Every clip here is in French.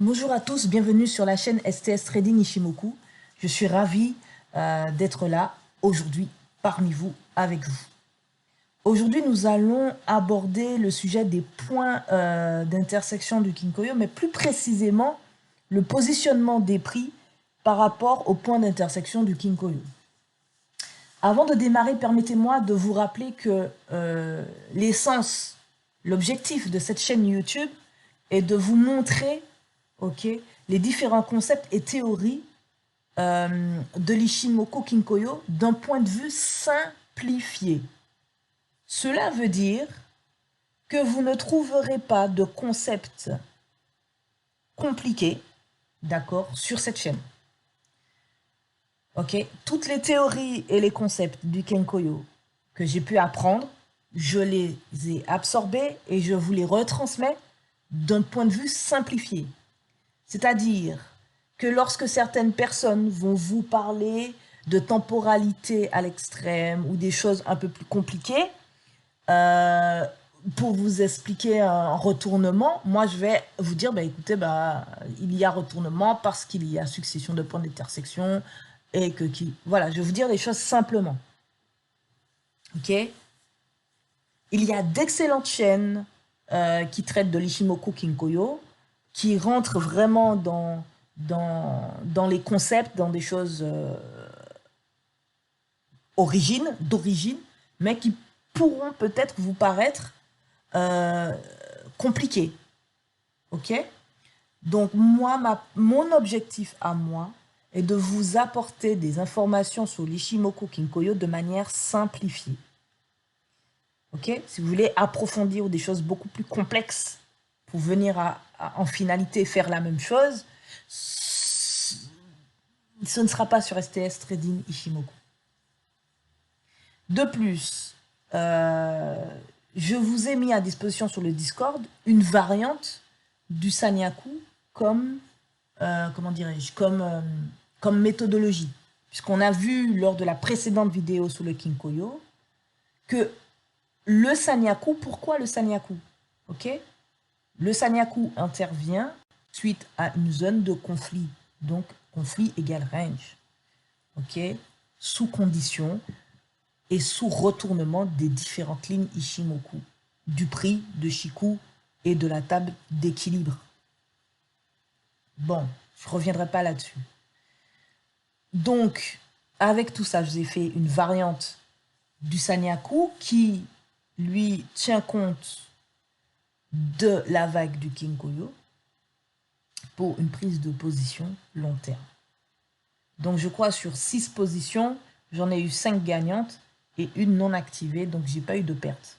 Bonjour à tous, bienvenue sur la chaîne STS Trading Ishimoku. Je suis ravi d'être là aujourd'hui parmi vous, avec vous. Aujourd'hui, nous allons aborder le sujet des points d'intersection du Kinkoyo, mais plus précisément le positionnement des prix par rapport aux points d'intersection du Kinkoyo. Avant de démarrer, permettez-moi de vous rappeler que l'essence, l'objectif de cette chaîne YouTube est de vous montrer les différents concepts et théories de l'Ishimoku Kinkoyo d'un point de vue simplifié. Cela veut dire que vous ne trouverez pas de concepts compliqués, d'accord, sur cette chaîne. Toutes les théories et les concepts du Kinkoyo que j'ai pu apprendre, je les ai absorbés et je vous les retransmets d'un point de vue simplifié. C'est-à-dire que lorsque certaines personnes vont vous parler de temporalité à l'extrême ou des choses un peu plus compliquées, pour vous expliquer un retournement, moi je vais vous dire, écoutez, il y a retournement parce qu'il y a succession de points d'intersection et que voilà, je vais vous dire les choses simplement. Il y a d'excellentes chaînes qui traitent de l'Ishimoku Kinkoyo, qui rentrent vraiment dans les concepts, dans des choses d'origine, mais qui pourront peut-être vous paraître compliquées. Donc moi, mon objectif à moi est de vous apporter des informations sur l'Ishimoku Kinkoyo de manière simplifiée. Si vous voulez approfondir des choses beaucoup plus complexes pour venir en finalité faire la même chose, ce ne sera pas sur STS Trading Ishimoku. De plus, je vous ai mis à disposition sur le Discord une variante du Sanyaku comme, comme méthodologie. Puisqu'on a vu lors de la précédente vidéo sur le Kinkoyo que le Sanyaku, pourquoi le Sanyaku? Le Sanyaku intervient suite à une zone de conflit. Donc, conflit égale range. Sous condition et sous retournement des différentes lignes Ishimoku, du prix, de Shiku et de la table d'équilibre. Bon, je ne reviendrai pas là-dessus. Donc, avec tout ça, je vous ai fait une variante du Sanyaku qui, lui, tient compte de la vague du Kinkoyo pour une prise de position long terme. Donc, je crois sur 6 positions, j'en ai eu 5 gagnantes et une non activée, donc j'ai pas eu de perte.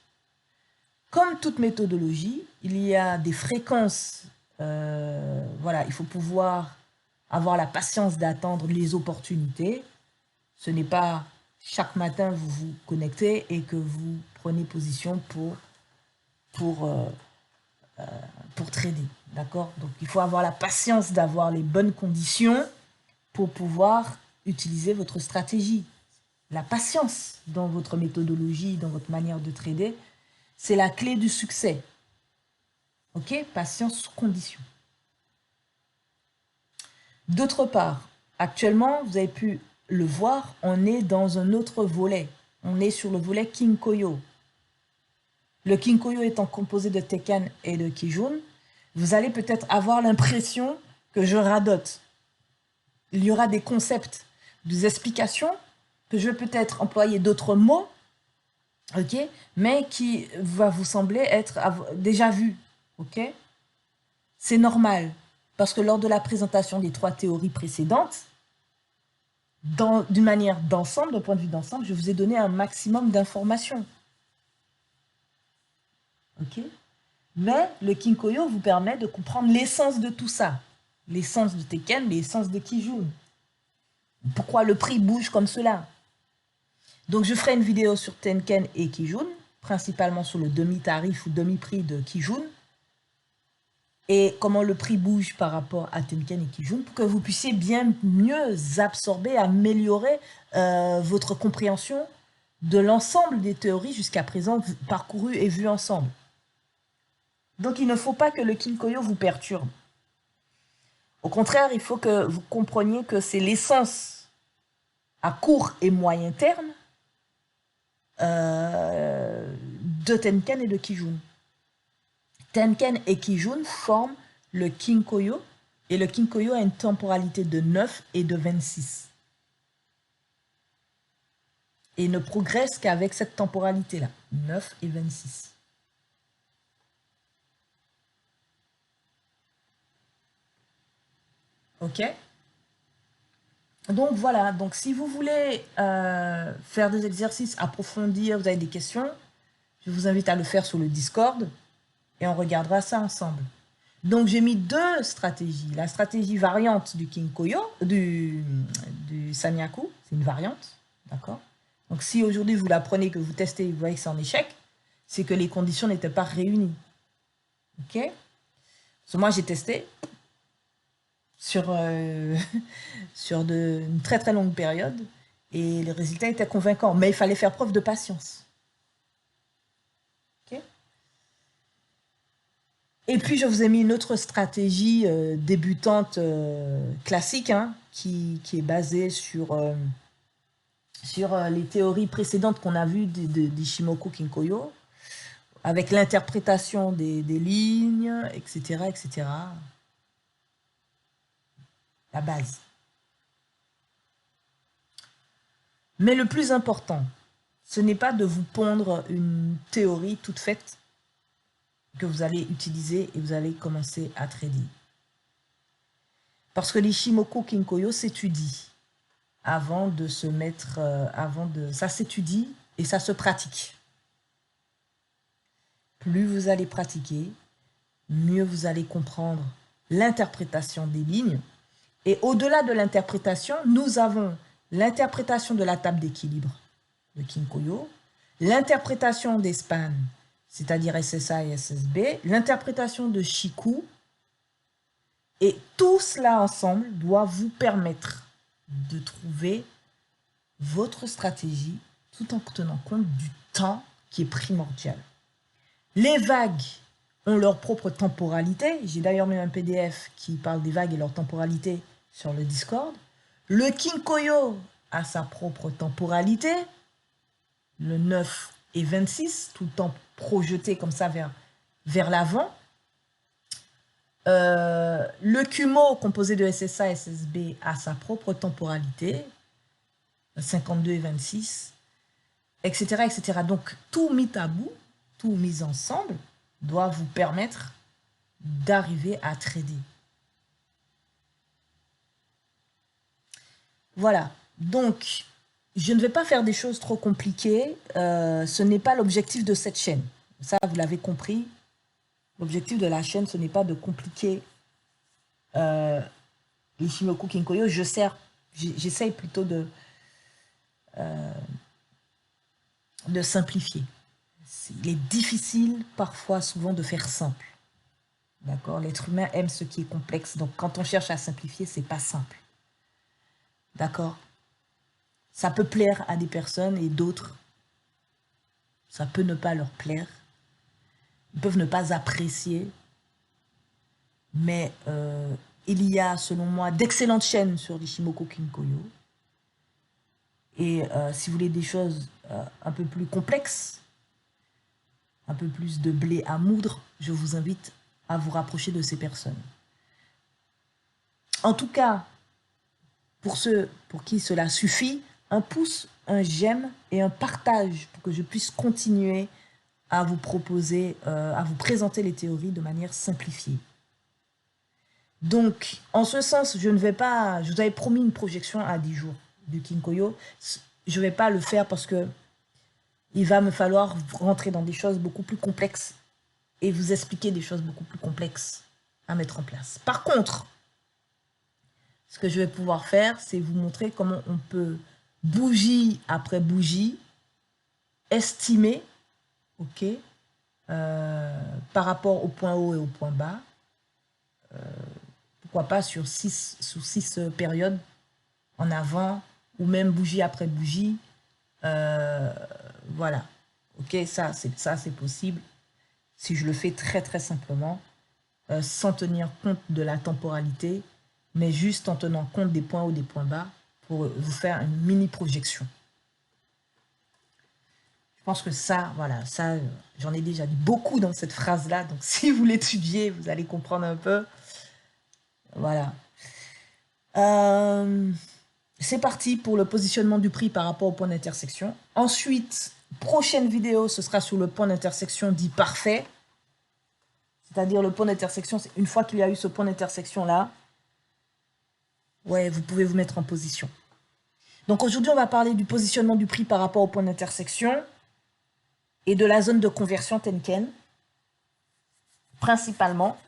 Comme toute méthodologie, il y a des fréquences, voilà, il faut pouvoir avoir la patience d'attendre les opportunités. Ce n'est pas chaque matin vous vous connectez et que vous prenez position pour trader, d'accord? Donc il faut avoir la patience d'avoir les bonnes conditions pour pouvoir utiliser votre stratégie. La patience dans votre méthodologie, dans votre manière de trader, c'est la clé du succès. Patience sous condition. D'autre part, actuellement, vous avez pu le voir, on est dans un autre volet. On est sur le volet Kinkoyo. Le Kinkoyo étant composé de Tenkan et de Kijun, vous allez peut-être avoir l'impression que je radote. Il y aura des concepts, des explications, que je vais peut-être employer d'autres mots, mais qui va vous sembler être déjà vu. C'est normal, parce que lors de la présentation des 3 théories précédentes, d'une manière d'ensemble, d'un point de vue d'ensemble, je vous ai donné un maximum d'informations. Mais le Kinkoyo vous permet de comprendre l'essence de tout ça. L'essence de Tenkan, l'essence de Kijun. Pourquoi le prix bouge comme cela? Donc, je ferai une vidéo sur Tenkan et Kijun, principalement sur le demi-tarif ou demi-prix de Kijun, et comment le prix bouge par rapport à Tenkan et Kijun, pour que vous puissiez bien mieux absorber, améliorer votre compréhension de l'ensemble des théories jusqu'à présent parcourues et vues ensemble. Donc, il ne faut pas que le Kinkoyo vous perturbe. Au contraire, il faut que vous compreniez que c'est l'essence à court et moyen terme de Tenkan et de Kijun. Tenken et Kijun forment le Kinkoyo, et le Kinkoyo a une temporalité de 9 et de 26. Et ne progresse qu'avec cette temporalité-là, 9 et 26. Ok? Donc voilà, donc si vous voulez faire des exercices, approfondir, vous avez des questions, je vous invite à le faire sur le Discord et on regardera ça ensemble. Donc j'ai mis deux stratégies. La stratégie variante du Kinkoyo, du Sanyaku, c'est une variante, d'accord? Donc si aujourd'hui vous l'apprenez, que vous testez et vous voyez que c'est en échec, c'est que les conditions n'étaient pas réunies. Ok? Parce que moi j'ai testé sur, sur une très très longue période et les résultats étaient convaincants, mais il fallait faire preuve de patience. Ok? Et puis je vous ai mis une autre stratégie débutante classique hein, qui est basée sur les théories précédentes qu'on a vues d'Ishimoku Kinkoyo, avec l'interprétation des lignes, etc., etc. La base. Mais le plus important, ce n'est pas de vous pondre une théorie toute faite que vous allez utiliser et vous allez commencer à trader. Parce que l'Ishimoku Kinkoyo s'étudie avant de se mettre, ça s'étudie et ça se pratique. Plus vous allez pratiquer, mieux vous allez comprendre l'interprétation des lignes. Et au-delà de l'interprétation, nous avons l'interprétation de la table d'équilibre de Kinkoyo, l'interprétation des spans, c'est-à-dire SSA et SSB, l'interprétation de Shiku, et tout cela ensemble doit vous permettre de trouver votre stratégie tout en tenant compte du temps qui est primordial. Les vagues ont leur propre temporalité. J'ai d'ailleurs mis un PDF qui parle des vagues et leur temporalité sur le Discord. Le Kinkoyo a sa propre temporalité, le 9 et 26, tout le temps projeté comme ça vers l'avant. Le Kumo, composé de SSA et SSB, a sa propre temporalité, 52 et 26, etc., etc. Donc, tout mis à bout, tout mis ensemble, doit vous permettre d'arriver à trader. Voilà. Donc, je ne vais pas faire des choses trop compliquées. Ce n'est pas l'objectif de cette chaîne. Ça, vous l'avez compris. L'objectif de la chaîne, ce n'est pas de compliquer l'Ishimoku Kinkoyo. J'essaye plutôt de simplifier. Il est difficile, parfois, souvent, de faire simple. D'accord? L'être humain aime ce qui est complexe. Donc, quand on cherche à simplifier, c'est pas simple. D'accord? Ça peut plaire à des personnes et d'autres, ça peut ne pas leur plaire. Ils peuvent ne pas apprécier. Mais il y a, selon moi, d'excellentes chaînes sur l'Ishimoku Kinkoyo. Et si vous voulez des choses un peu plus complexes, un peu plus de blé à moudre, je vous invite à vous rapprocher de ces personnes. En tout cas, pour ceux pour qui cela suffit, un pouce, un j'aime et un partage pour que je puisse continuer à vous proposer, à vous présenter les théories de manière simplifiée. Donc, en ce sens, je ne vais pas... Je vous avais promis une projection à 10 jours du Kinkoyo. Je ne vais pas le faire parce que il va me falloir rentrer dans des choses beaucoup plus complexes et vous expliquer des choses beaucoup plus complexes à mettre en place. Par contre, ce que je vais pouvoir faire, c'est vous montrer comment on peut, bougie après bougie, estimer, ok, par rapport au point haut et au point bas, pourquoi pas sur 6 périodes en avant, ou même bougie après bougie, voilà, ok, ça c'est possible, si je le fais très très simplement, sans tenir compte de la temporalité mais juste en tenant compte des points hauts, des points bas, pour vous faire une mini projection. Je pense que ça, voilà, ça, j'en ai déjà dit beaucoup dans cette phrase-là. Donc, si vous l'étudiez, vous allez comprendre un peu. Voilà. C'est parti pour le positionnement du prix par rapport au point d'intersection. Ensuite, prochaine vidéo, ce sera sur le point d'intersection dit parfait. C'est-à-dire le point d'intersection, c'est une fois qu'il y a eu ce point d'intersection-là, ouais, vous pouvez vous mettre en position. Donc aujourd'hui, on va parler du positionnement du prix par rapport au point d'intersection et de la zone de conversion Tenken, principalement,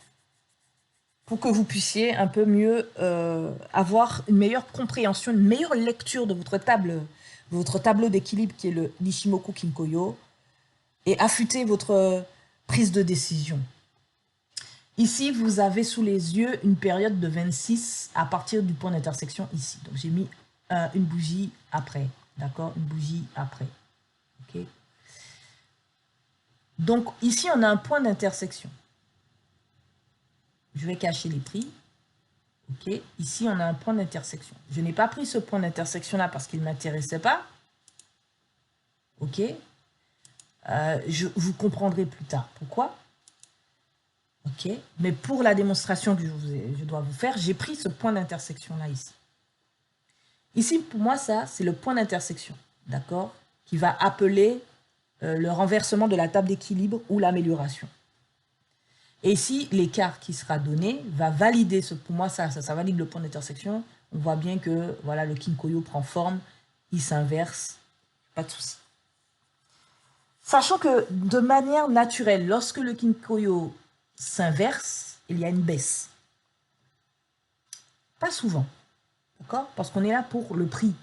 pour que vous puissiez un peu mieux avoir une meilleure compréhension, une meilleure lecture de votre tableau d'équilibre qui est le Nishimoku Kinkoyo et affûter votre prise de décision. Ici, vous avez sous les yeux une période de 26 à partir du point d'intersection ici. Donc, j'ai mis une bougie après, d'accord? Une bougie après, ok? Donc, ici, on a un point d'intersection. Je vais cacher les prix. Ok, ici, on a un point d'intersection. Je n'ai pas pris ce point d'intersection-là parce qu'il ne m'intéressait pas. Ok, vous comprendrez plus tard pourquoi. Ok, mais pour la démonstration que je dois vous faire, j'ai pris ce point d'intersection-là ici. Ici, pour moi, ça, c'est le point d'intersection, d'accord, qui va appeler le renversement de la table d'équilibre ou l'amélioration. Et ici, l'écart qui sera donné va valider, pour moi, ça valide le point d'intersection. On voit bien que voilà, le Kinkoyo prend forme, il s'inverse, pas de souci. Sachant que de manière naturelle, lorsque le Kinkoyo s'inverse, il y a une baisse. Pas souvent, d'accord? Parce qu'on est là pour le prix.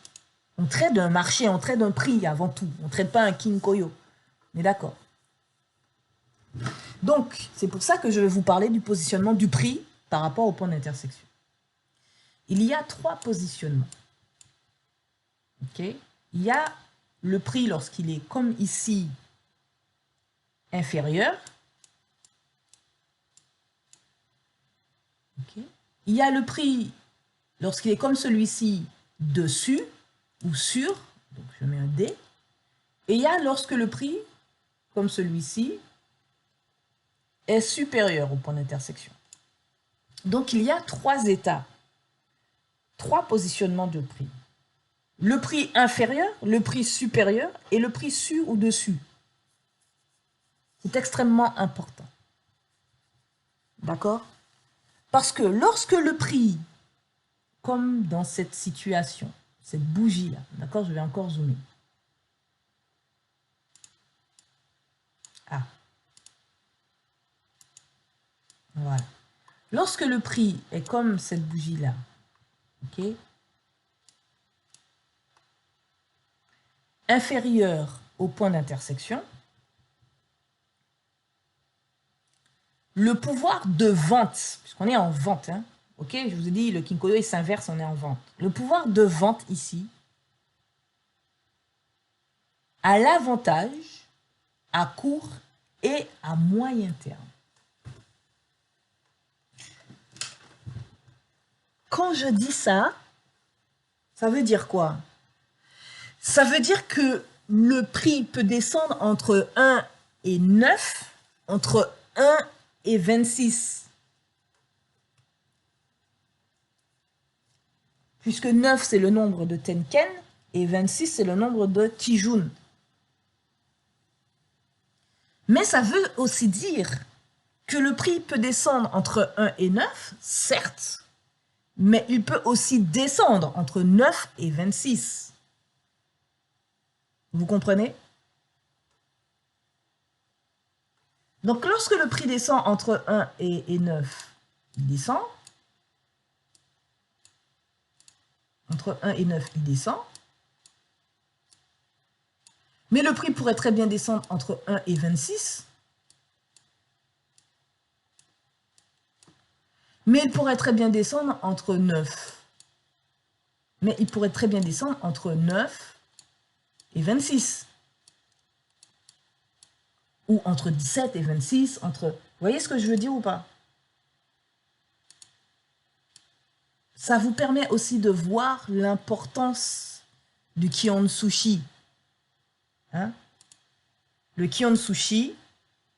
On traite un marché, on traite un prix avant tout. On ne traite pas un Kinkoyo. On est d'accord? Donc, c'est pour ça que je vais vous parler du positionnement du prix par rapport au point d'intersection. Il y a 3 positionnements. Okay. Il y a le prix lorsqu'il est comme ici inférieur. Okay. Il y a le prix lorsqu'il est comme celui-ci dessus ou sur. Donc je mets un D. Et il y a lorsque le prix, comme celui-ci, est supérieur au point d'intersection. Donc il y a 3 états, 3 positionnements de prix. Le prix inférieur, le prix supérieur et le prix sur ou dessus. C'est extrêmement important. D'accord? Parce que lorsque le prix, comme dans cette situation, cette bougie-là, d'accord? Je vais encore zoomer. Ah. Voilà. Lorsque le prix est comme cette bougie-là, ok? Inférieur au point d'intersection, le pouvoir de vente, puisqu'on est en vente, hein, ok, je vous ai dit, le Kinkoyo il s'inverse, on est en vente. Le pouvoir de vente ici a l'avantage à court et à moyen terme. Quand je dis ça, ça veut dire quoi? Ça veut dire que le prix peut descendre entre 1 et 9, entre 1 et 26. Puisque 9, c'est le nombre de Tenken et 26, c'est le nombre de Kijun. Mais ça veut aussi dire que le prix peut descendre entre 1 et 9, certes, mais il peut aussi descendre entre 9 et 26. Vous comprenez? Donc, lorsque le prix descend entre 1 et 9, il descend. Entre 1 et 9, il descend. Mais le prix pourrait très bien descendre entre 1 et 26. Mais il pourrait très bien descendre entre 9. Mais il pourrait très bien descendre entre 9 et 26. Ou entre 17 et 26. Vous voyez ce que je veux dire ou pas? ça vous permet aussi de voir l'importance du Kion Sushi. Hein? Le Kion Sushi,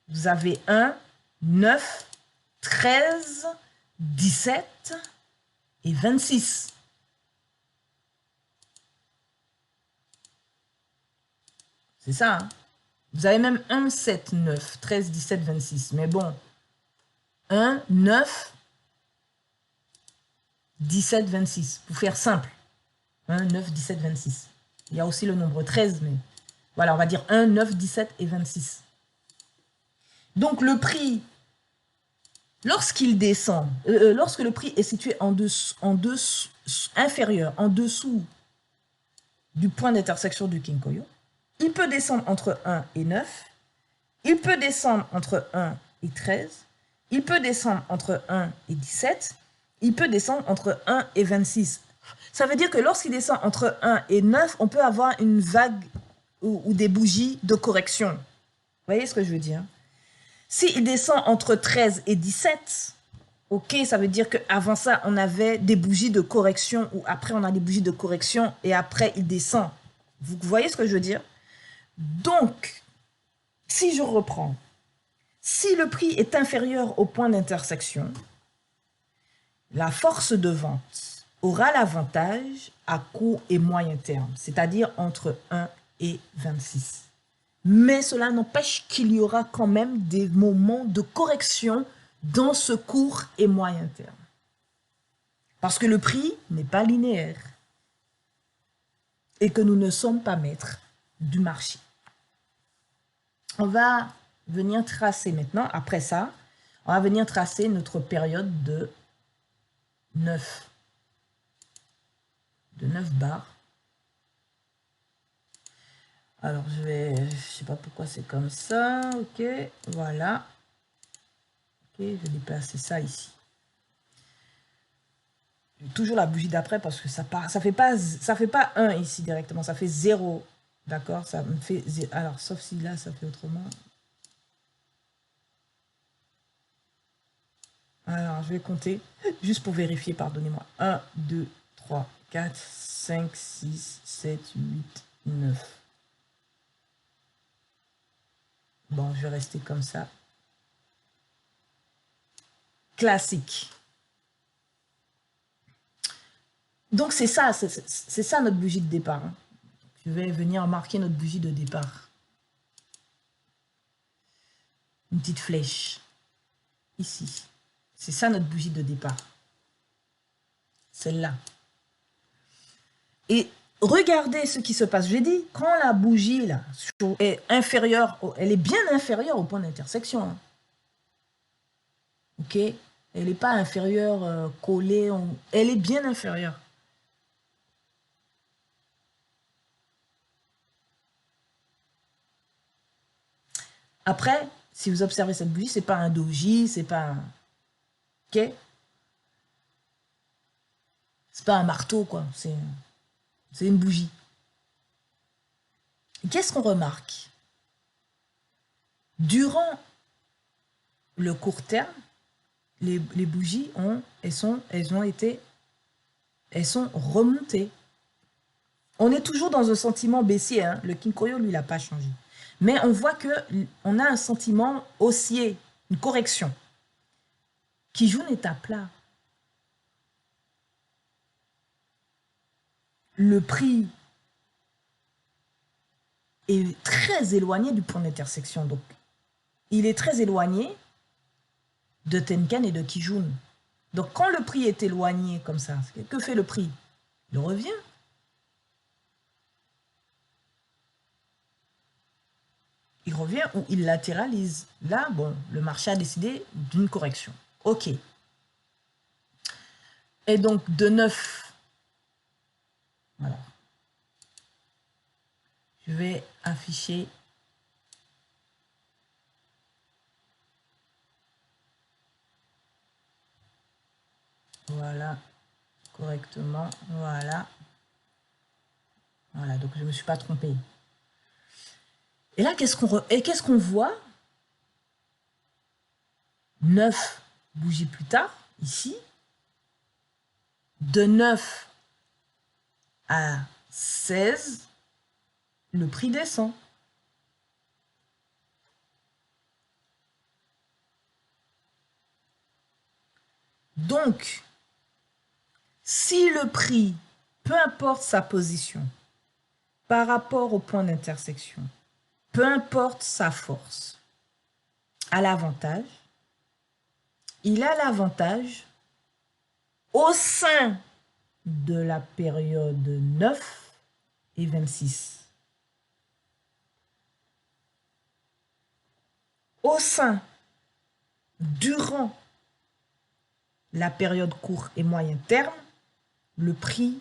vous avez 1, 9, 13, 17 et 26. C'est ça, hein? Vous avez même 1, 7, 9, 13, 17, 26. Mais bon, 1, 9, 17, 26. Pour faire simple. 1, 9, 17, 26. Il y a aussi le nombre 13, mais voilà, on va dire 1, 9, 17 et 26. Donc, le prix, lorsqu'il descend, lorsque le prix est situé inférieur, en dessous du point d'intersection du Kinkoyo, il peut descendre entre 1 et 9, il peut descendre entre 1 et 13, il peut descendre entre 1 et 17, il peut descendre entre 1 et 26. Ça veut dire que lorsqu'il descend entre 1 et 9, on peut avoir une vague ou des bougies de correction. Vous voyez ce que je veux dire? S'il descend entre 13 et 17, ok, ça veut dire qu'avant ça, on avait des bougies de correction, ou après, on a des bougies de correction, et après, il descend. Vous voyez ce que je veux dire? Donc, si je reprends, si le prix est inférieur au point d'intersection, la force de vente aura l'avantage à court et moyen terme, c'est-à-dire entre 1 et 26. Mais cela n'empêche qu'il y aura quand même des moments de correction dans ce court et moyen terme. Parce que le prix n'est pas linéaire et que nous ne sommes pas maîtres du marché. On va venir tracer maintenant, après ça, on va venir tracer notre période de 9 barres. Alors, je sais pas pourquoi c'est comme ça. Ok, voilà. Ok, je vais déplacer ça ici. Toujours la bougie d'après parce que ça fait pas 1 ici directement, ça fait 0. D'accord, ça me fait 0. Alors, sauf si là, ça fait autrement. Alors, je vais compter juste pour vérifier, pardonnez-moi. 1, 2, 3, 4, 5, 6, 7, 8, 9. Bon, je vais rester comme ça. Classique. Donc, c'est ça notre bougie de départ. Hein. Je vais venir marquer notre bougie de départ. Une petite flèche. Ici. C'est ça notre bougie de départ. Celle-là. Et regardez ce qui se passe. Je dis, quand la bougie là, est inférieure, elle est bien inférieure au point d'intersection. Hein. Ok? Elle n'est pas inférieure, collée. Elle est bien inférieure. Après, si vous observez cette bougie, ce n'est pas un doji, c'est pas un... Ok? C'est pas un marteau, quoi. C'est une bougie. Qu'est-ce qu'on remarque? Durant le court terme, les bougies elles sont remontées. On est toujours dans un sentiment baissier. Hein. Le Kinkoyo, lui, il n'a pas changé. Mais on voit qu'on a un sentiment haussier, une correction. Kijun est à plat. Le prix est très éloigné du point d'intersection. Donc, il est très éloigné de Tenkan et de Kijun. Donc, quand le prix est éloigné comme ça, que fait le prix? Il revient. Il revient ou il latéralise. Là, bon, le marché a décidé d'une correction. OK. Et donc, de 9, voilà. Je vais afficher voilà, correctement, voilà. Voilà, donc je ne me suis pas trompée. Et là, qu'est-ce qu'on voit? 9 bougies plus tard, ici, De 9 à 16, le prix descend. Donc, si le prix, peu importe sa position, par rapport au point d'intersection, peu importe sa force, a l'avantage, il a l'avantage au sein de la période 9 et 26. Au sein, durant la période court et moyen terme, le prix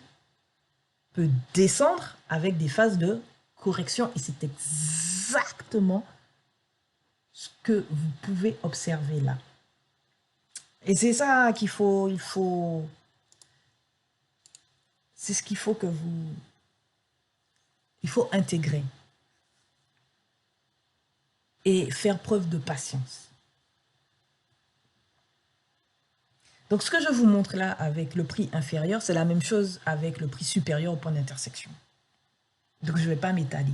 peut descendre avec des phases de correction. Et c'est exactement ce que vous pouvez observer là. Et c'est ça qu'il faut, c'est ce qu'il faut que vous, il faut intégrer et faire preuve de patience. Donc, ce que je vous montre là avec le prix inférieur, c'est la même chose avec le prix supérieur au point d'intersection. Donc, je ne vais pas m'étaler.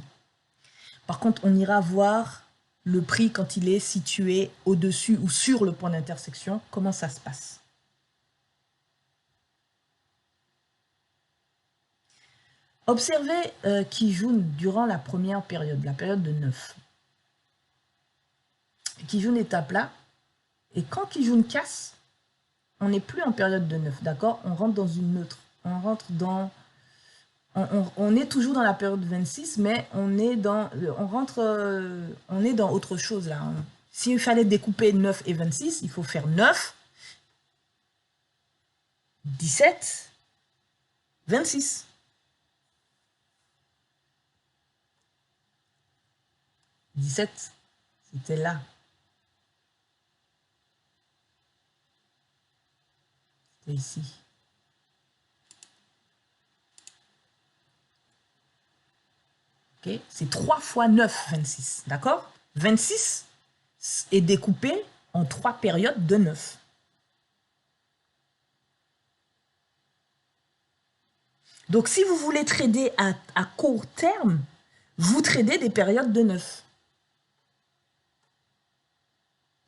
Par contre, on ira voir le prix quand il est situé au-dessus ou sur le point d'intersection, comment ça se passe. Observez Kijun durant la première période, la période de 9. Kijun est à plat, et quand Kijun casse, on n'est plus en période de 9, d'accord? On rentre dans une neutre. On rentre dans... On est toujours dans la période 26, mais on est dans... on est dans autre chose, là. S'il fallait découper 9 et 26, il faut faire 9, 17, 26. « 17, c'était là. C'était ici. Okay. C'est 3 fois 9, 26. D'accord? 26 est découpé en 3 périodes de 9. Donc, si vous voulez trader à court terme, vous tradez des périodes de 9.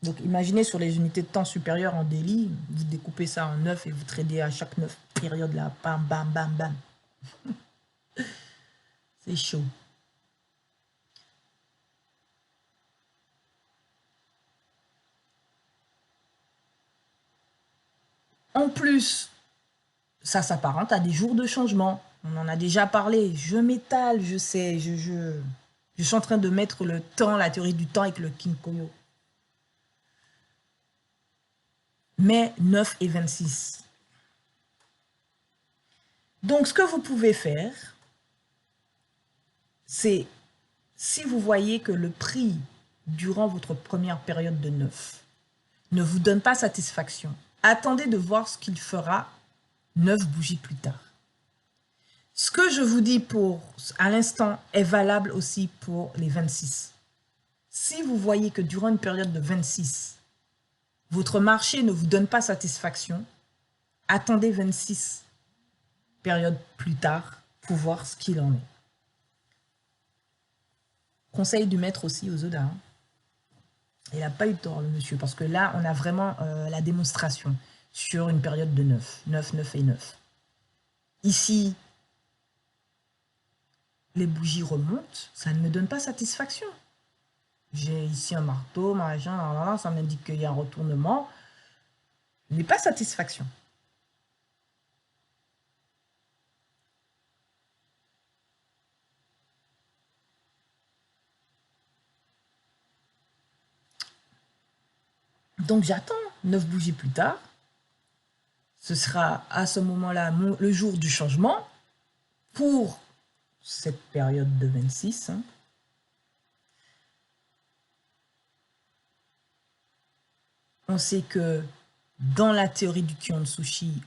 Donc, imaginez sur les unités de temps supérieures en daily, vous découpez ça en 9 et vous tradez à chaque 9 périodes là. Bam, bam, bam, bam. C'est chaud. En plus, ça s'apparente à des jours de changement. On en a déjà parlé. Je m'étale, je sais. Je suis en train de mettre le temps, la théorie du temps avec le Kinkoyo. Mais 9 et 26. Donc, ce que vous pouvez faire, c'est, si vous voyez que le prix durant votre première période de 9 ne vous donne pas satisfaction, attendez de voir ce qu'il fera 9 bougies plus tard. Ce que je vous dis à l'instant est valable aussi pour les 26. Si vous voyez que durant une période de 26, votre marché ne vous donne pas satisfaction, attendez 26 périodes plus tard pour voir ce qu'il en est. Conseil du maître aussi aux Oda. Il n'a pas eu tort, le monsieur, parce que là, on a vraiment la démonstration sur une période de 9. 9, 9 et 9. Ici, les bougies remontent, ça ne me donne pas satisfaction. J'ai ici un marteau, machin, ça m'indique qu'il y a un retournement, mais pas satisfaction. Donc j'attends 9 bougies plus tard. Ce sera à ce moment-là le jour du changement pour cette période de 26. On sait que dans la théorie du Kiyotsushi,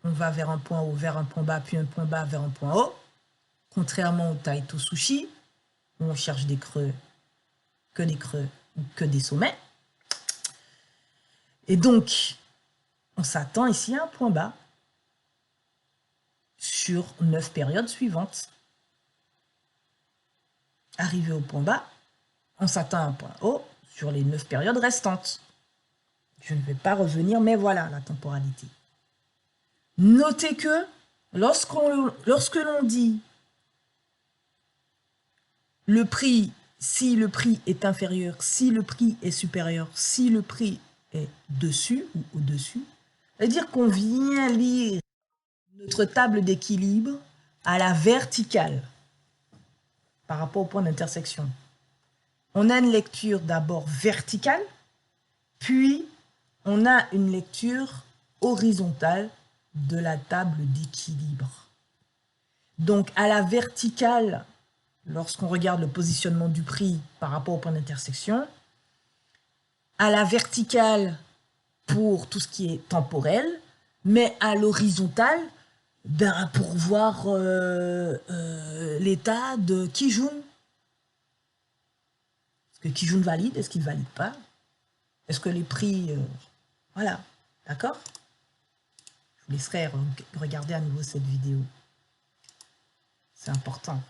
on va vers un point haut, vers un point bas, puis un point bas vers un point haut. Contrairement au Taito Sushi, où on cherche des creux ou que des sommets. Et donc, on s'attend ici à un point bas. sur 9 périodes suivantes. Arrivé au point bas, on s'atteint à un point haut sur les 9 périodes restantes. Je ne vais pas revenir, mais voilà la temporalité. Notez que lorsque l'on dit le prix, si le prix est inférieur, si le prix est supérieur, si le prix est dessus ou au-dessus, c'est-à-dire qu'on vient lire notre table d'équilibre à la verticale par rapport au point d'intersection. On a une lecture d'abord verticale, puis on a une lecture horizontale de la table d'équilibre. Donc à la verticale, lorsqu'on regarde le positionnement du prix par rapport au point d'intersection, à la verticale pour tout ce qui est temporel, mais à l'horizontale, ben, pour voir l'état de Kijun. Est-ce que Kijun valide? Est-ce qu'il ne valide pas? Est-ce que les prix... voilà, d'accord? Je vous laisserai regarder à nouveau cette vidéo. C'est important.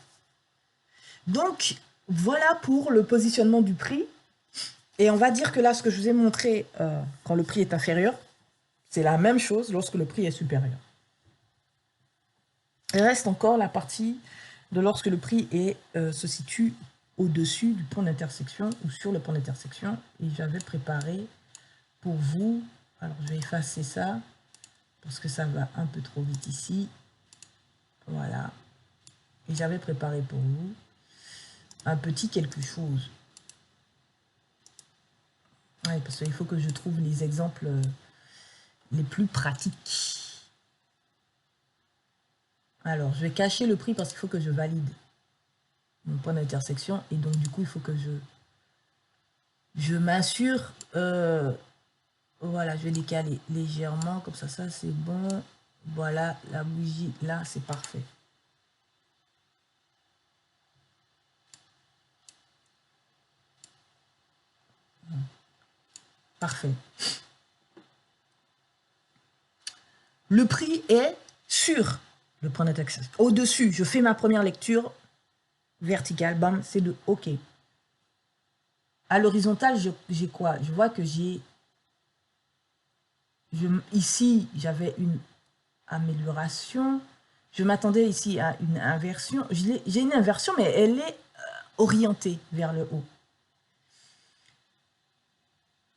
Donc, voilà pour le positionnement du prix. Et on va dire que là, ce que je vous ai montré quand le prix est inférieur, c'est la même chose lorsque le prix est supérieur. Il reste encore la partie de lorsque le prix se situe au-dessus du point d'intersection ou sur le point d'intersection. Et j'avais préparé pour vous, alors je vais effacer ça, parce que ça va un peu trop vite ici. Voilà. Et j'avais préparé pour vous un petit quelque chose. Oui, parce qu'il faut que je trouve les exemples les plus pratiques. Alors, je vais cacher le prix parce qu'il faut que je valide mon point d'intersection. Et donc, du coup, il faut que je m'assure. Voilà, je vais décaler légèrement. Comme ça, c'est bon. Voilà, la bougie, là, c'est parfait. Parfait. Le prix est sur le point d'intersection. Au-dessus, je fais ma première lecture verticale. Bam, c'est de OK. À l'horizontale, j'ai quoi? Je vois que j'ai... Ici, j'avais une amélioration. Je m'attendais ici à une inversion. J'ai une inversion, mais elle est orientée vers le haut.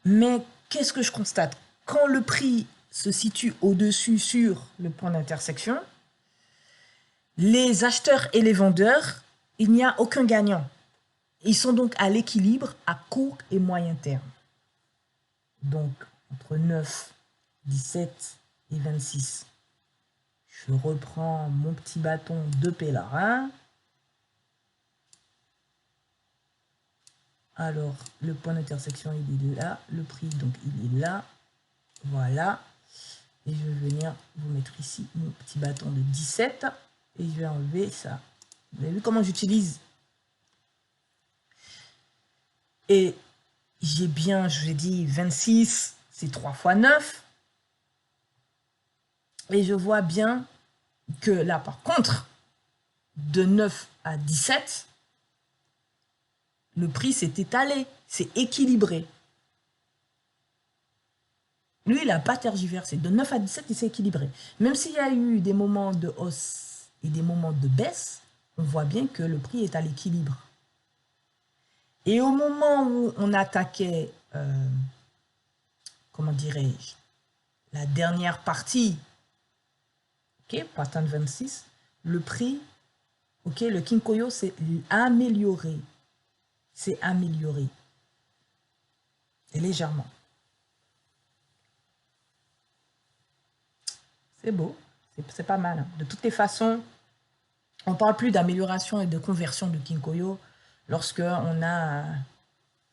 Mais qu'est-ce que je constate? Quand le prix se situe au-dessus sur le point d'intersection, les acheteurs et les vendeurs, il n'y a aucun gagnant. Ils sont donc à l'équilibre à court et moyen terme. Donc, entre 9, 17 et 26. Je reprends mon petit bâton de pèlerin. Alors, le point d'intersection, il est là. Le prix, donc, il est là. Voilà. Et je vais venir vous mettre ici mon petit bâton de 17. Et je vais enlever ça. Vous avez vu comment j'utilise? Et j'ai bien, je vous ai dit, 26, c'est 3 fois 9. Et je vois bien que là, par contre, de 9 à 17, le prix s'est étalé, c'est équilibré. Lui, il n'a pas tergiversé. De 9 à 17, il s'est équilibré. Même s'il y a eu des moments de hausse et des moments de baisse, on voit bien que le prix est à l'équilibre. Et au moment où on attaquait, comment dirais-je, la dernière partie, ok, pattern 26, le prix, ok, le Kinkoyo s'est amélioré. C'est amélioré. Et légèrement. C'est beau, c'est pas mal. De toutes les façons, on ne parle plus d'amélioration et de conversion de Kinkoyo lorsqu'on a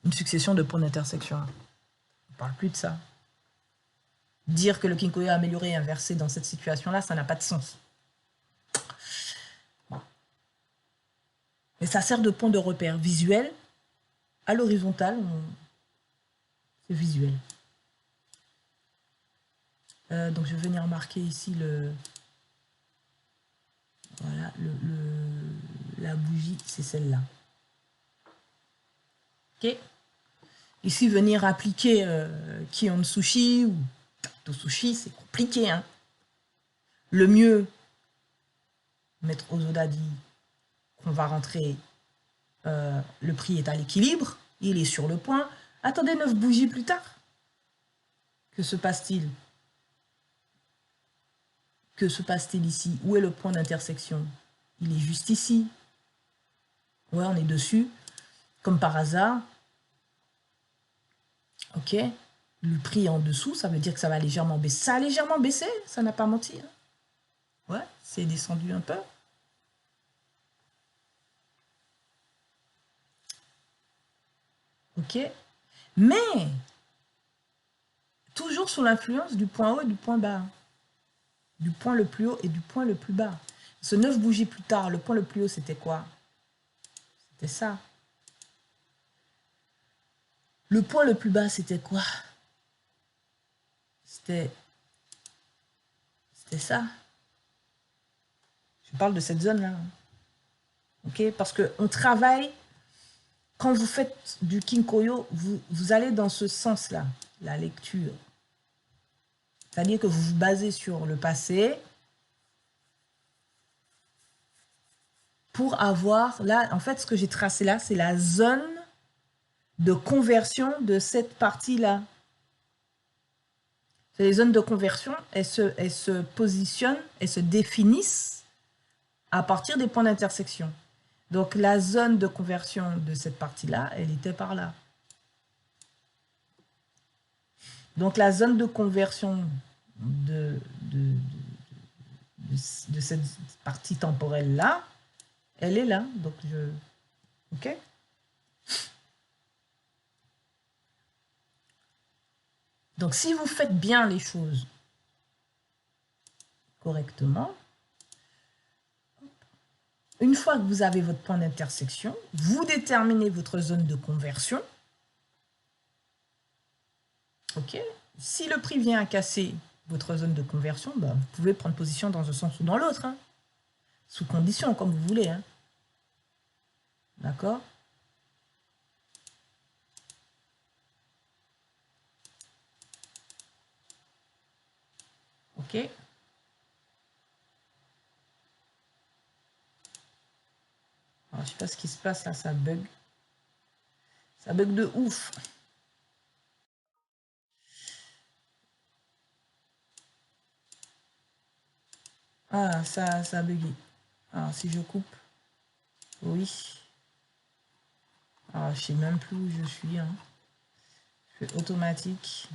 une succession de points d'intersection. On ne parle plus de ça. Dire que le Kinkoyo a amélioré et inversé dans cette situation-là, ça n'a pas de sens. Bon. Mais ça sert de point de repère visuel. À l'horizontale, c'est visuel. Donc je vais venir marquer ici le la bougie, c'est celle-là. Ok. Ici, venir appliquer Kion Sushi ou Tato Sushi, c'est compliqué. Hein. Le mieux, Maître Osoda dit qu'on va rentrer, le prix est à l'équilibre, il est sur le point. Attendez 9 bougies plus tard. Que se passe-t-il? Que se passe-t-il ici? Où est le point d'intersection? Il est juste ici. Ouais, on est dessus. Comme par hasard. Ok. Le prix est en dessous, ça veut dire que ça va légèrement baisser. Ça a légèrement baissé, ça n'a pas menti. Hein. Ouais, c'est descendu un peu. Ok. Mais, toujours sous l'influence du point haut et du point bas. Du point le plus haut et du point le plus bas. Ce 9 bougies plus tard, le point le plus haut, c'était quoi? C'était ça. Le point le plus bas, c'était quoi? C'était ça. Je parle de cette zone-là. Ok? Parce qu'on travaille, quand vous faites du Kinkoyo, vous allez dans ce sens-là, la lecture. C'est-à-dire que vous vous basez sur le passé pour avoir, là, en fait, ce que j'ai tracé là, c'est la zone de conversion de cette partie-là. Les zones de conversion, elles se positionnent, elles se définissent à partir des points d'intersection. Donc, la zone de conversion de cette partie-là, elle était par là. Donc, la zone de conversion de cette partie temporelle-là, elle est là. Donc, OK? Donc, si vous faites bien les choses correctement, une fois que vous avez votre point d'intersection, vous déterminez votre zone de conversion. OK? Si le prix vient à casser votre zone de conversion, bah, vous pouvez prendre position dans un sens ou dans l'autre. Hein, sous condition, comme vous voulez. Hein. D'accord? OK? Alors, je sais pas ce qui se passe là, ça bug. Ça bug de ouf. Ah, ça a bugué. Alors, si je coupe. Oui. Alors, je sais même plus où je suis. Hein. Je fais automatique.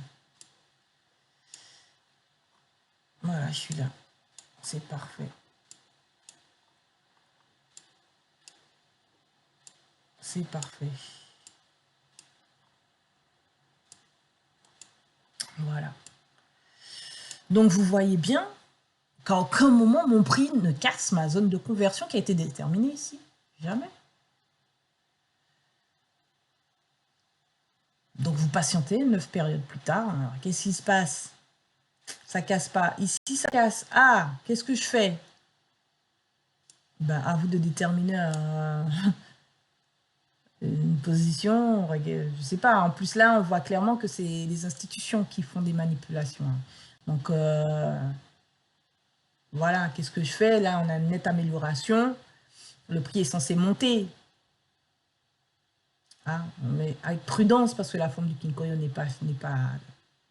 Voilà, je suis là. C'est parfait. C'est parfait. Voilà. Donc, vous voyez bien qu'à aucun moment, mon prix ne casse ma zone de conversion qui a été déterminée ici. Jamais. Donc, vous patientez 9 périodes plus tard. Qu'est-ce qui se passe? Ça casse pas. Ici, ça casse. Ah, qu'est-ce que je fais? Ben, à vous de déterminer une position. Je sais pas. En plus, là, on voit clairement que c'est les institutions qui font des manipulations. Donc, voilà, qu'est-ce que je fais? Là, on a une nette amélioration. Le prix est censé monter. Hein, mais avec prudence, parce que la forme du Kinkoyo n'est pas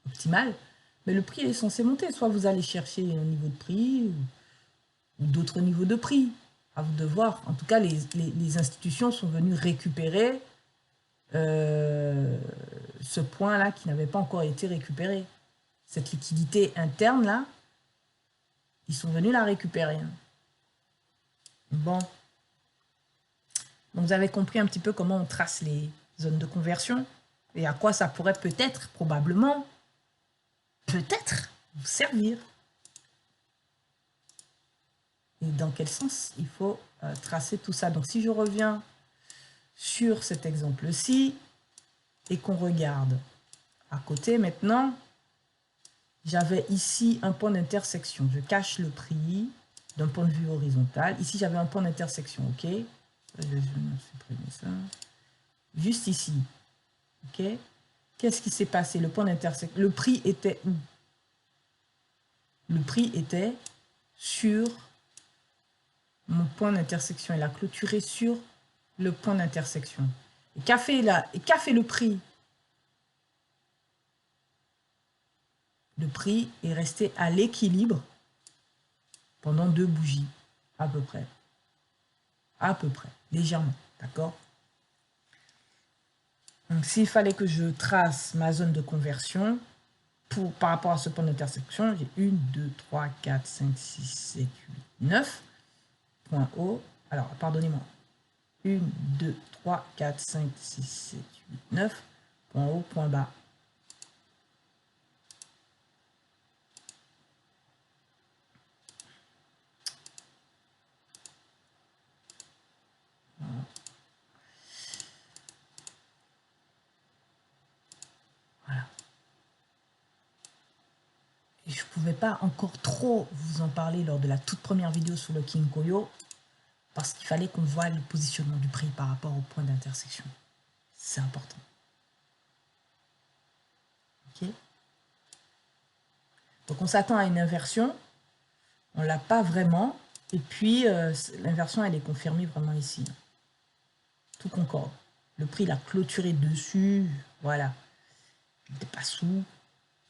optimale. Mais le prix est censé monter. Soit vous allez chercher un niveau de prix ou d'autres niveaux de prix. À vous de voir. En tout cas, les institutions sont venues récupérer ce point-là qui n'avait pas encore été récupéré. Cette liquidité interne-là, ils sont venus la récupérer. Bon. Donc, vous avez compris un petit peu comment on trace les zones de conversion et à quoi ça pourrait peut-être, probablement, peut-être vous servir. Et dans quel sens il faut tracer tout ça. Donc, si je reviens sur cet exemple-ci et qu'on regarde à côté maintenant, j'avais ici un point d'intersection. Je cache le prix d'un point de vue horizontal. Ici, j'avais un point d'intersection, OK? Je vais supprimer ça. Juste ici. OK? Qu'est-ce qui s'est passé? Le point d'intersection. Le prix était où? Le prix était sur mon point d'intersection. Il a clôturé sur le point d'intersection. Et qu'a fait le prix? Le prix est resté à l'équilibre pendant 2 bougies, à peu près. À peu près, légèrement, d'accord? Donc, s'il fallait que je trace ma zone de conversion, par rapport à ce point d'intersection, j'ai 1, 2, 3, 4, 5, 6, 7, 8, 9. Point haut. Alors, pardonnez-moi. 1, 2, 3, 4, 5, 6, 7, 8, 9. Point haut, point bas. Voilà. Et je ne pouvais pas encore trop vous en parler lors de la toute première vidéo sur le Kinkoyo, parce qu'il fallait qu'on voit le positionnement du prix par rapport au point d'intersection. C'est important. Ok? Donc on s'attend à une inversion. On ne l'a pas vraiment. Et puis l'inversion, elle est confirmée vraiment ici. Tout concorde. Le prix, il a clôturé dessus. Voilà. Il n'était pas sous.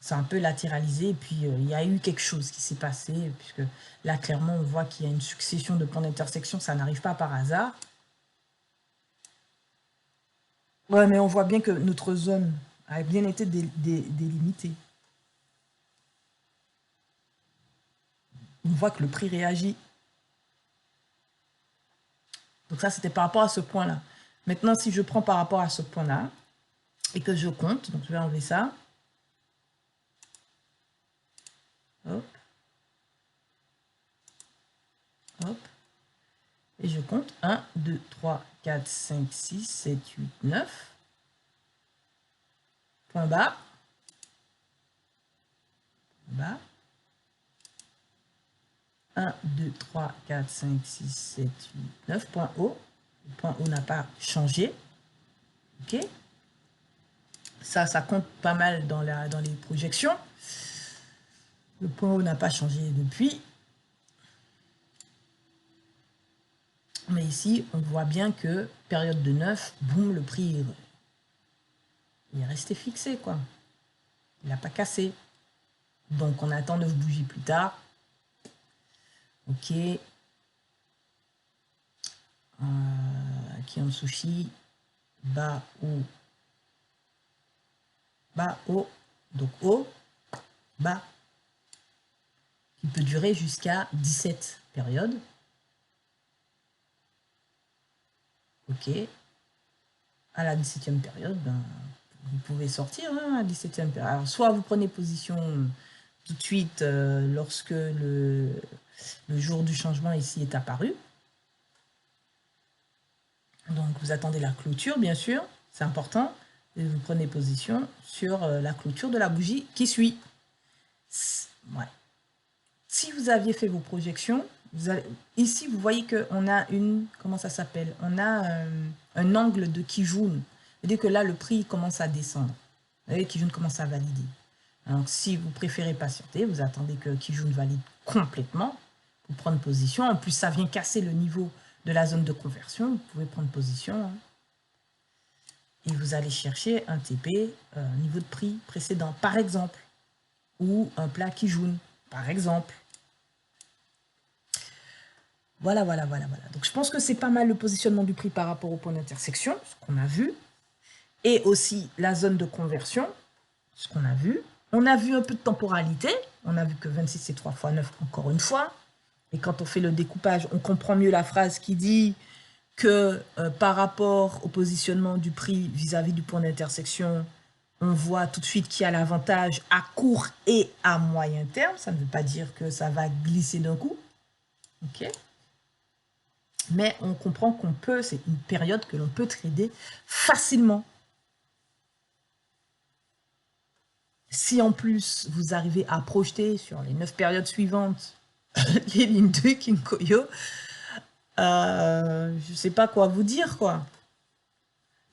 C'est un peu latéralisé. Et puis il y a eu quelque chose qui s'est passé. Puisque là, clairement, on voit qu'il y a une succession de points d'intersection. Ça n'arrive pas par hasard. Ouais, mais on voit bien que notre zone a bien été délimitée. On voit que le prix réagit. Donc ça, c'était par rapport à ce point-là. Maintenant, si je prends par rapport à ce point-là et que je compte, donc je vais enlever ça. Hop. Hop. Et je compte 1, 2, 3, 4, 5, 6, 7, 8, 9. Point bas. Bas. 1, 2, 3, 4, 5, 6, 7, 8, 9. Point haut. Le point haut n'a pas changé. OK? Ça compte pas mal dans les projections. Le point haut n'a pas changé depuis. Mais ici, on voit bien que période de 9, boum, le prix il est resté fixé, quoi. Il n'a pas cassé. Donc, on attend 9 bougies plus tard. OK. Kion Sushi. Bas, haut. Bas, haut. Donc, haut, bas. Qui peut durer jusqu'à 17 périodes. OK. À la 17e période, ben, vous pouvez sortir hein, à la 17e période. Alors, soit vous prenez position tout de suite lorsque le jour du changement ici est apparu. Donc, vous attendez la clôture, bien sûr. C'est important. Et vous prenez position sur la clôture de la bougie qui suit. Ouais. Si vous aviez fait vos projections, ici, vous voyez qu'on a une... Comment ça s'appelle? On a un angle de Kijun. C'est-à-dire que là, le prix commence à descendre. Vous voyez, Kijun commence à valider. Donc, si vous préférez patienter, vous attendez que Kijun valide complètement pour prendre position. En plus, ça vient casser le niveau de la zone de conversion. Vous pouvez prendre position. Hein. Et vous allez chercher un TP, niveau de prix précédent, par exemple. Ou un plat Kijun, par exemple. Voilà. Donc, je pense que c'est pas mal le positionnement du prix par rapport au point d'intersection, ce qu'on a vu. Et aussi la zone de conversion, ce qu'on a vu. On a vu un peu de temporalité. On a vu que 26, c'est 3 fois 9, encore une fois. Et quand on fait le découpage, on comprend mieux la phrase qui dit que par rapport au positionnement du prix vis-à-vis du point d'intersection, on voit tout de suite qu'il y a l'avantage à court et à moyen terme. Ça ne veut pas dire que ça va glisser d'un coup. OK? Mais on comprend qu'on peut, c'est une période que l'on peut trader facilement. Si en plus, vous arrivez à projeter sur les 9 périodes suivantes les lignes de Kinkoyo, Je ne sais pas quoi vous dire, quoi.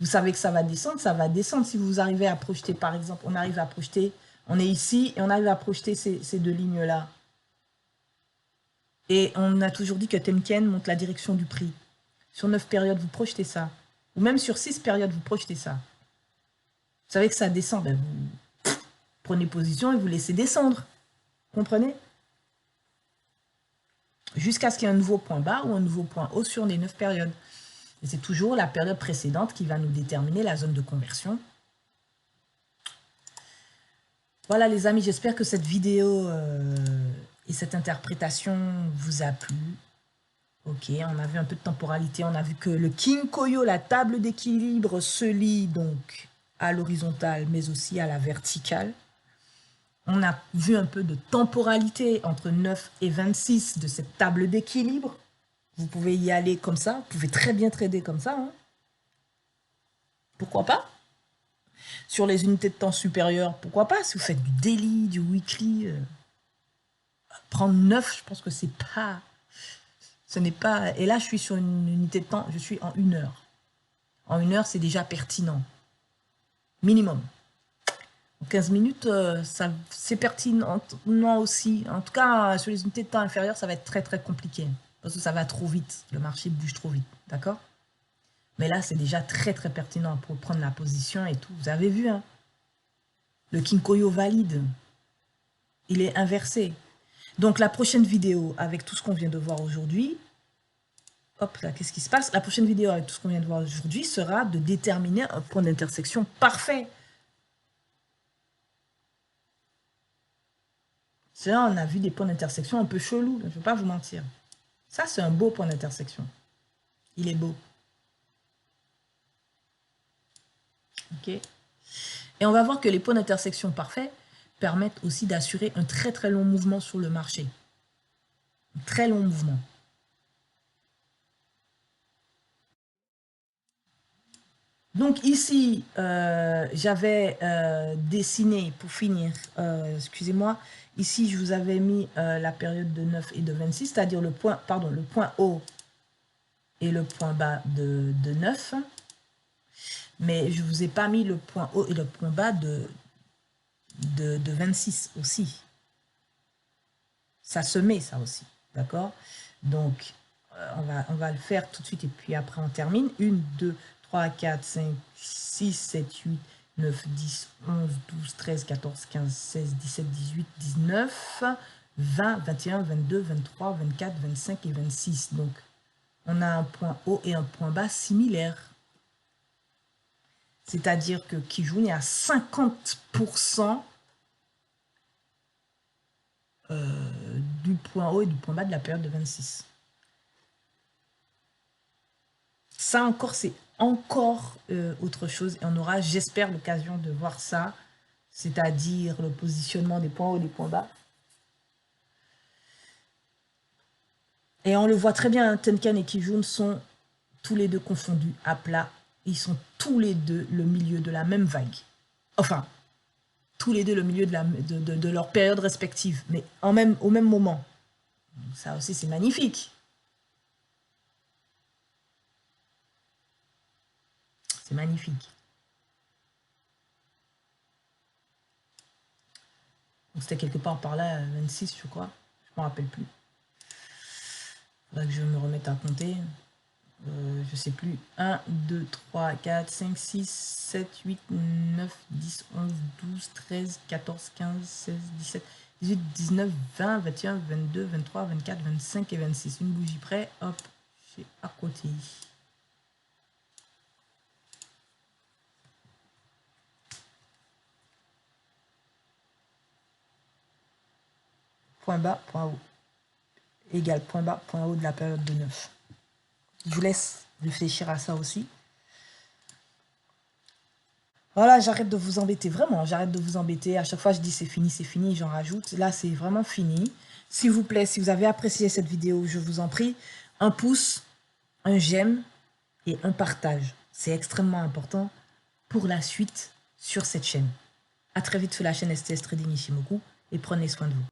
Vous savez que ça va descendre, ça va descendre. Si vous arrivez à projeter, par exemple, on arrive à projeter, on est ici et on arrive à projeter ces deux lignes-là. Et on a toujours dit que Tenkan montre la direction du prix. Sur 9 périodes, vous projetez ça. Ou même sur 6 périodes, vous projetez ça. Vous savez que ça descend, ben vous prenez position et vous laissez descendre. Comprenez? Jusqu'à ce qu'il y ait un nouveau point bas ou un nouveau point haut sur les 9 périodes. Et c'est toujours la période précédente qui va nous déterminer la zone de conversion. Voilà les amis, j'espère que cette vidéo et cette interprétation vous a plu. Ok, on a vu un peu de temporalité, on a vu que le Kinkoyo, la table d'équilibre, se lie donc à l'horizontale mais aussi à la verticale. On a vu un peu de temporalité entre 9 et 26 de cette table d'équilibre. Vous pouvez y aller comme ça, vous pouvez très bien trader comme ça. Hein. Pourquoi pas? Sur les unités de temps supérieures, pourquoi pas? Si vous faites du daily, du weekly, prendre 9, je pense que c'est pas... Ce n'est pas... Et là, je suis sur une unité de temps, je suis en 1 heure. En 1 heure, c'est déjà pertinent. Minimum. En 15 minutes, c'est pertinent aussi. En tout cas, sur les unités de temps inférieures, ça va être très, très compliqué. Parce que ça va trop vite. Le marché bouge trop vite. D'accord? Mais là, c'est déjà très, très pertinent pour prendre la position et tout. Vous avez vu, hein? Le Kinkoyo valide. Il est inversé. Donc, la prochaine vidéo, avec tout ce qu'on vient de voir aujourd'hui, hop là, qu'est-ce qui se passe? La prochaine vidéo, avec tout ce qu'on vient de voir aujourd'hui, sera de déterminer un point d'intersection parfait. C'est là, on a vu des points d'intersection un peu chelous, je ne vais pas vous mentir. Ça, c'est un beau point d'intersection. Il est beau. Ok. Et on va voir que les points d'intersection parfaits permettent aussi d'assurer un très très long mouvement sur le marché. Un très long mouvement. Donc ici, j'avais dessiné, pour finir, excusez-moi, ici je vous avais mis la période de 9 et de 26, c'est-à-dire le point haut et le point bas de 9. Mais je ne vous ai pas mis le point haut et le point bas de 26 aussi. Ça se met, ça aussi. D'accord? Donc, on va le faire tout de suite et puis après on termine. 1, 2, 3, 4, 5, 6, 7, 8, 9, 10, 11, 12, 13, 14, 15, 16, 17, 18, 19, 20, 21, 22, 23, 24, 25 et 26. Donc, on a un point haut et un point bas similaires. C'est-à-dire que Kijun est à 50% du point haut et du point bas de la période de 26. Ça encore, c'est encore autre chose. Et on aura, j'espère, l'occasion de voir ça. C'est-à-dire le positionnement des points hauts et des points bas. Et on le voit très bien, hein, Tenkan et Kijun sont tous les deux confondus à plat. Ils sont tous les deux le milieu de la même vague. Enfin, tous les deux le milieu de leur période respective, mais au même moment. Ça aussi, c'est magnifique. C'est magnifique. C'était quelque part par là, 26, je crois. Je ne me rappelle plus. Il faudrait que je me remette à compter. Je ne sais plus. 1, 2, 3, 4, 5, 6, 7, 8, 9, 10, 11, 12, 13, 14, 15, 16, 17, 18, 19, 20, 21, 22, 23, 24, 25 et 26. Une bougie près, hop, c'est à côté. Point bas, point haut. Égal point bas, point haut de la période de 9. Je vous laisse réfléchir à ça aussi. Voilà, j'arrête de vous embêter, vraiment, j'arrête de vous embêter. À chaque fois, je dis c'est fini, j'en rajoute. Là, c'est vraiment fini. S'il vous plaît, si vous avez apprécié cette vidéo, je vous en prie, un pouce, un j'aime et un partage. C'est extrêmement important pour la suite sur cette chaîne. À très vite sur la chaîne STS Trading Ishimoku et prenez soin de vous.